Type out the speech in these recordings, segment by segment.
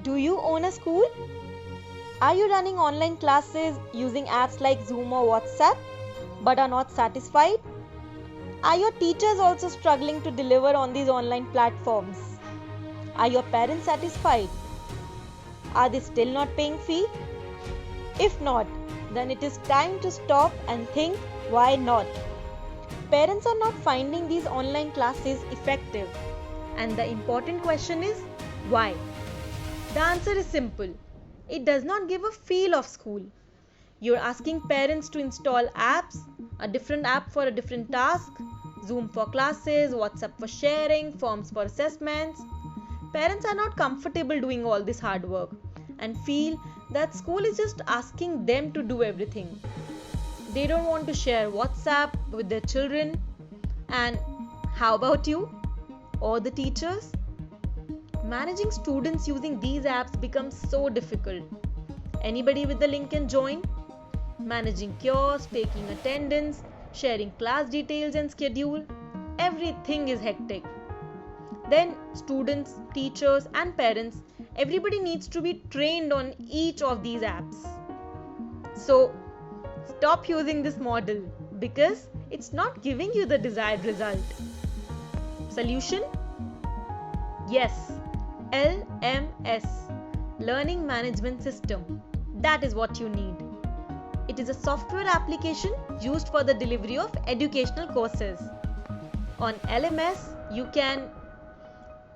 Do you own a school? Are you running online classes using apps like Zoom or WhatsApp but are not satisfied? Are your teachers also struggling to deliver on these online platforms? Are your parents satisfied? Are they still not paying fee? If not, then it is time to stop and think why not. Parents are not finding these online classes effective, and the important question is why? The answer is simple. It does not give a feel of school. You're asking parents to install apps, a different app for a different task, Zoom for classes, WhatsApp for sharing, forms for assessments. Parents are not comfortable doing all this hard work and feel that school is just asking them to do everything. They don't want to share WhatsApp with their children. And how about you or the teachers? Managing students using these apps becomes so difficult. Anybody with the link can join. Managing kiosks, taking attendance, sharing class details and schedule, everything is hectic. Then students, teachers and parents, everybody needs to be trained on each of these apps. So stop using this model because it's not giving you the desired result. Solution? Yes, LMS, Learning Management System. That is what you need. It is a software application used for the delivery of educational courses. On LMS, you can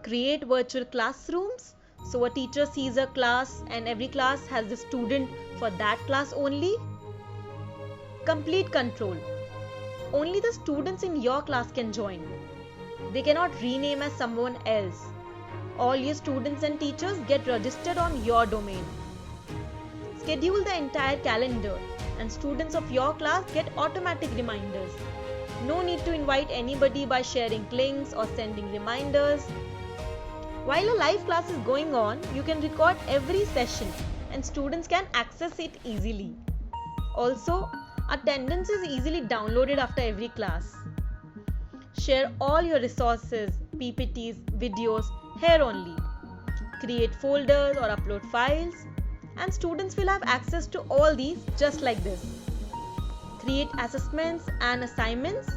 create virtual classrooms. So a teacher sees a class and every class has the student for that class only. Complete control. Only the students in your class can join. They cannot rename as someone else. All your students and teachers get registered on your domain. Schedule the entire calendar and students of your class get automatic reminders. No need to invite anybody by sharing links or sending reminders. While a live class is going on, you can record every session and students can access it easily. Also, attendance is easily downloaded after every class. Share all your resources, PPTs, videos here only. Create folders or upload files and students will have access to all these just like this. Create assessments and assignments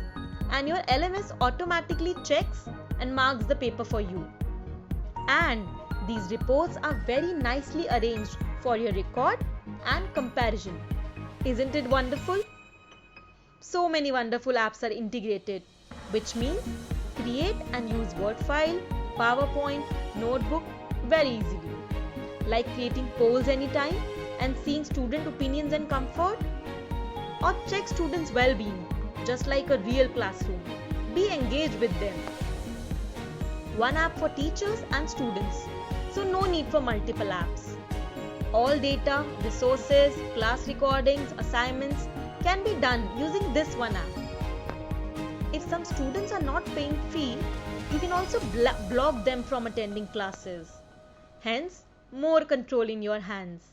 and your LMS automatically checks and marks the paper for you. And these reports are very nicely arranged for your record and comparison. Isn't it wonderful? So many wonderful apps are integrated, which means create and use Word file, PowerPoint, notebook very easily. Like creating polls anytime and seeing student opinions and comfort. Or check students' well-being, just like a real classroom. Be engaged with them. One app for teachers and students, so no need for multiple apps. All data, resources, class recordings, assignments can be done using this one app. If some students are not paying fee, you can also block them from attending classes. Hence, more control in your hands.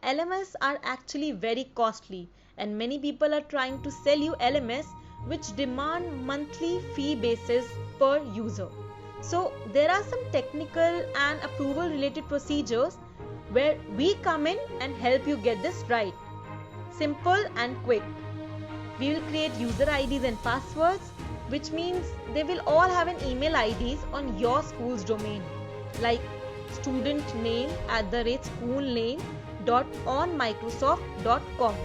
LMS are actually very costly and many people are trying to sell you LMS which demand monthly fee basis per user. So there are some technical and approval related procedures where we come in and help you get this right. Simple and quick. We will create user IDs and passwords, which means they will all have an email IDs on your school's domain, like studentname@schoolname.onmicrosoft.com.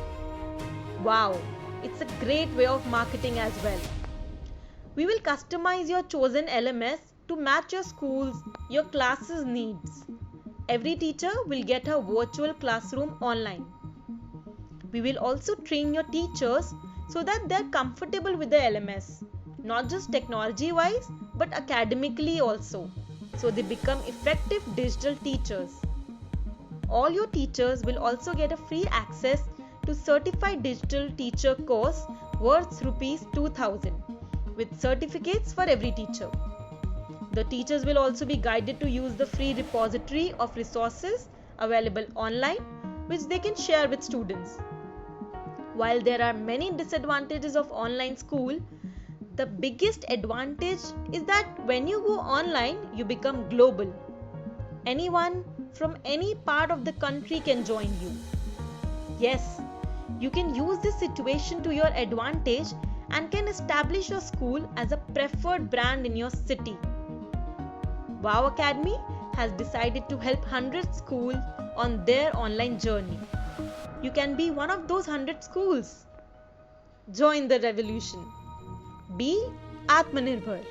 Wow, it's a great way of marketing as well. We will customize your chosen LMS to match your school's, your class's needs. Every teacher will get a virtual classroom online. We will also train your teachers so that they are comfortable with the LMS, not just technology wise but academically also, so they become effective digital teachers. All your teachers will also get a free access to certified digital teacher course worth ₹2000 with certificates for every teacher. The teachers will also be guided to use the free repository of resources available online which they can share with students. While there are many disadvantages of online school, the biggest advantage is that when you go online, you become global. Anyone from any part of the country can join you. Yes, you can use this situation to your advantage and can establish your school as a preferred brand in your city. Wow Academy has decided to help 100 schools on their online journey. You can be one of those 100 schools. Join the revolution. Be Atmanirbhar.